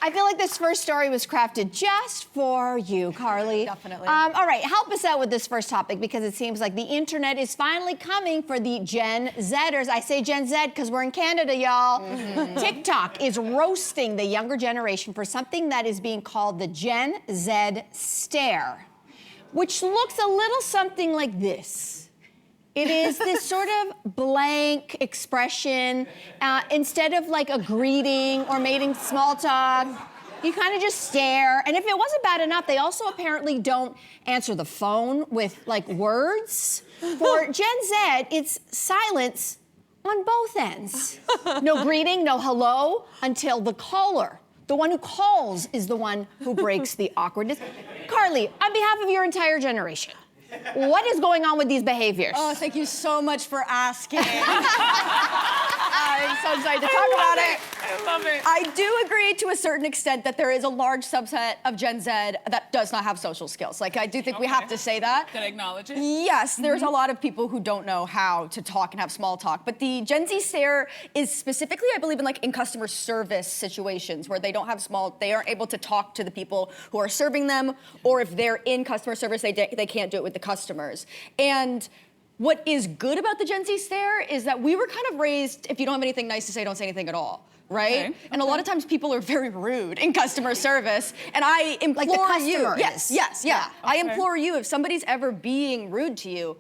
I feel like this first story was crafted just for you, Carly. Definitely. All right, help us out with this first topic because it seems like the internet is finally coming for the Gen Zers. I say Gen Z because we're in Canada, y'all. TikTok is roasting the younger generation for something that is being called the Gen Z stare, which looks a little something like this. It is this sort of blank expression. Instead of like a greeting or making small talk, you kind of just stare. And if it wasn't bad enough, they also apparently don't answer the phone with like words. For Gen Z, it's silence on both ends. No greeting, no hello, until the caller. The one who calls is the one who breaks the awkwardness. Carly, on behalf of your entire generation, what is going on with these behaviors? Oh, thank you so much for asking. I'm so excited to talk about it. I love it. I do agree to a certain extent that there is a large subset of Gen Z that does not have social skills. Like, I do think we have to say that. Can I acknowledge it? Yes, there's a lot of people who don't know how to talk and have small talk. But the Gen Z stare is specifically, I believe, in customer service situations where they aren't able to talk to the people who are serving them, or if they're in customer service, they can't do it with the customers. And what is good about the Gen Z stare is that we were kind of raised, if you don't have anything nice to say, don't say anything at all. Right? Okay. And a lot of times people are very rude in customer service. And I implore Like the customer you. is. Yes. Okay. I implore you, if somebody's ever being rude to you,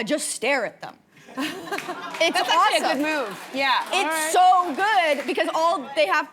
just stare at them. It's That's awesome. actually a good move. Yeah. It's so good because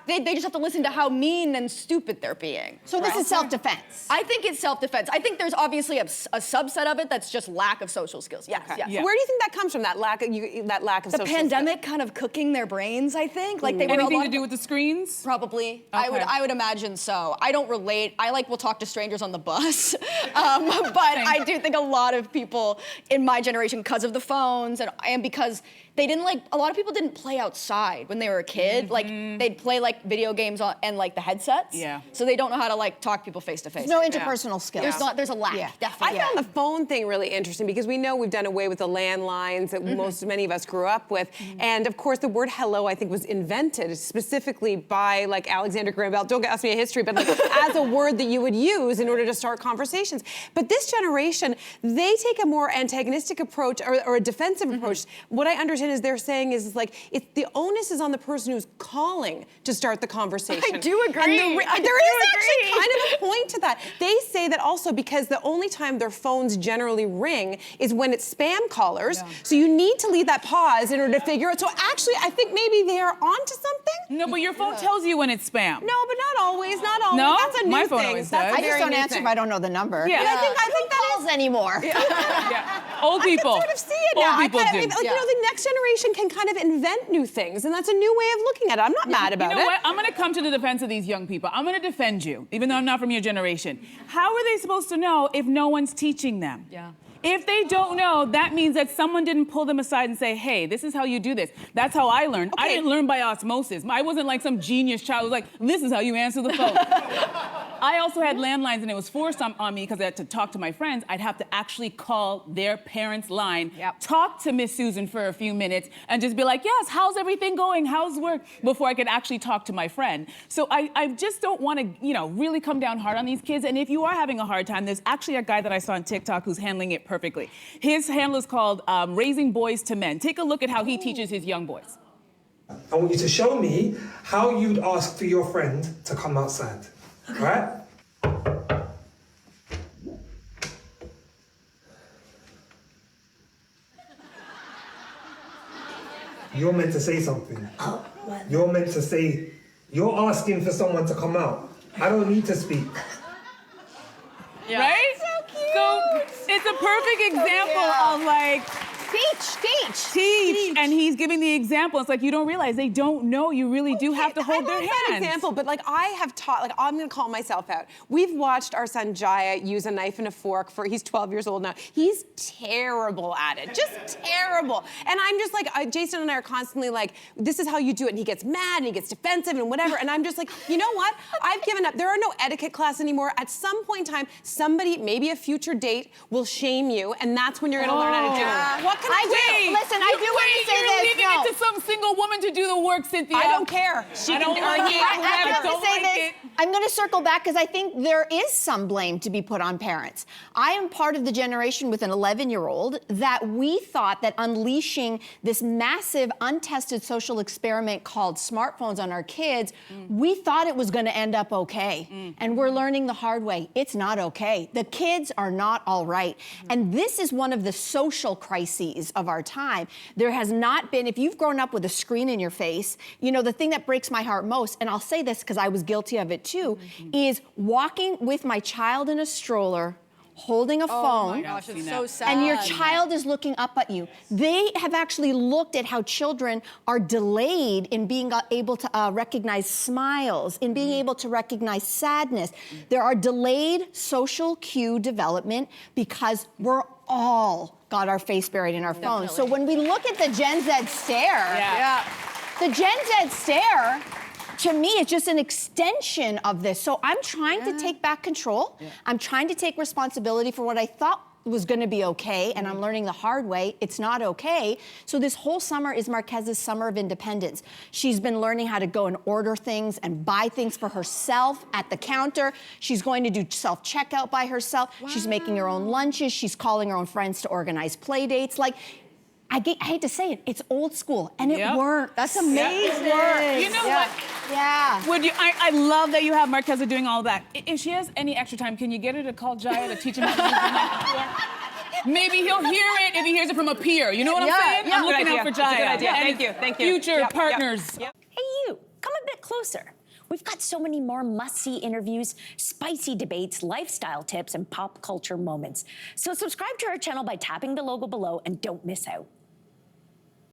they just have to listen to how mean and stupid they're being. So this is self-defense. I think it's self-defense. I think there's obviously a subset of it that's just lack of social skills. Yes, yes. Yeah. Where do you think that comes from? That lack of The social pandemic kind of cooking their brains, I think. Like they were Anything to do with the screens? Probably. Okay. I would imagine so. I don't relate. I will talk to strangers on the bus. But I do think a lot of people in my generation, because of the phones and because a lot of people didn't play outside when they were a kid. Like they'd play video games and the headsets. Yeah. So they don't know how to talk to people face to face. No interpersonal skills. There's a lack, Yeah. definitely. I found the phone thing really interesting because we know we've done away with the landlines that many of us grew up with. And of course, the word hello, I think, was invented specifically by Alexander Graham Bell. Don't ask me a history, but as a word that you would use in order to start conversations. But this generation, they take a more antagonistic approach or a defensive approach. What I understand is they're saying is it's the onus is on the person who's calling to start the conversation. I do agree. And there is actually kind of a point to that. They say that also because the only time their phones generally ring is when it's spam callers. Yeah. So you need to leave that pause in order to figure out. So actually, I think maybe they are onto something. No, but your phone tells you when it's spam. No, but not always. Not always. No? That's a new My phone thing. always That's does. a I just very don't new answer thing. if I don't know the number. Yeah. I think that calls anymore. Yeah. Old people. I can sort of see it now. Old people do. The next generation can kind of invent new things, and that's a new way of looking at it. I'm not mad about You know it. what? I'm going to come to the defense of these young people. I'm going to defend you, even though I'm not from your generation. How are they supposed to know if no one's teaching them? Yeah. If they don't know, that means that someone didn't pull them aside and say, hey, this is how you do this. That's how I learned. I didn't learn by osmosis. I wasn't like some genius child who was like, this is how you answer the phone. I also had landlines, and it was forced on me because I had to talk to my friends. I'd have to actually call their parents' line, talk to Miss Susan for a few minutes, and just be like, yes, how's everything going? How's work? Before I could actually talk to my friend. So I just don't want to, really come down hard on these kids. And if you are having a hard time, there's actually a guy that I saw on TikTok who's handling it perfectly. His handle is called Raising Boys to Men. Take a look at how he teaches his young boys. I want you to show me how you'd ask for your friend to come outside, right? You're meant to say something. Oh, what? You're meant to say, you're asking for someone to come out. I don't need to speak. Yeah. Right? So cute. So it's a perfect example of teach. And he's giving the example. It's like you don't realize they don't know. You really do have to hold their hands. That example, but I have taught. I'm going to call myself out. We've watched our son Jaya use a knife and a fork he's 12 years old now. He's terrible at it, just terrible. And I'm just Jason and I are constantly this is how you do it. And he gets mad and he gets defensive and whatever. And I'm just you know what? I've given up. There are no etiquette class anymore. At some point in time, somebody, maybe a future date, will shame you, and that's when you're going to learn how to do it. What can I do? Listen, I do want to say you're this. leaving it to some single woman to do the work, Cynthia. I don't care. She I can don't do like it. it. I have to Don't say like this. it. I'm going to circle back because I think there is some blame to be put on parents. I am part of the generation with an 11-year-old that we thought that unleashing this massive, untested social experiment called smartphones on our kids, we thought it was going to end up okay. And we're learning the hard way. It's not okay. The kids are not all right. And this is one of the social crises of our time. There has not been, if you've grown up with a screen in your face, you know, the thing that breaks my heart most, and I'll say this because I was guilty of it too, is walking with my child in a stroller, holding a phone. Oh my gosh, it's so sad. And your child is looking up at you. They have actually looked at how children are delayed in being able to recognize smiles, in being able to recognize sadness. There are delayed social cue development because we're all got our face buried in our phones. So when we look at the Gen Z stare, the Gen Z stare, to me, it's just an extension of this. So I'm trying to take back control. I'm trying to take responsibility for what I thought was going to be okay, and I'm learning the hard way. It's not okay. So this whole summer is Marquez's summer of independence. She's been learning how to go and order things and buy things for herself at the counter. She's going to do self-checkout by herself. She's making her own lunches. She's calling her own friends to organize play dates. Like, I hate to say it, it's old school, and it works. That's amazing. You know what? Yeah. Would you? I love that you have Marqueza doing all that. If she has any extra time, can you get her to call Jaya to teach him how to use the mic? Maybe he'll hear it if he hears it from a peer. You know what I'm saying? I'm looking out for Jaya. Good idea. And Thank you. Future partners. Hey, you, come a bit closer. We've got so many more must-see interviews, spicy debates, lifestyle tips, and pop culture moments. So subscribe to our channel by tapping the logo below and don't miss out.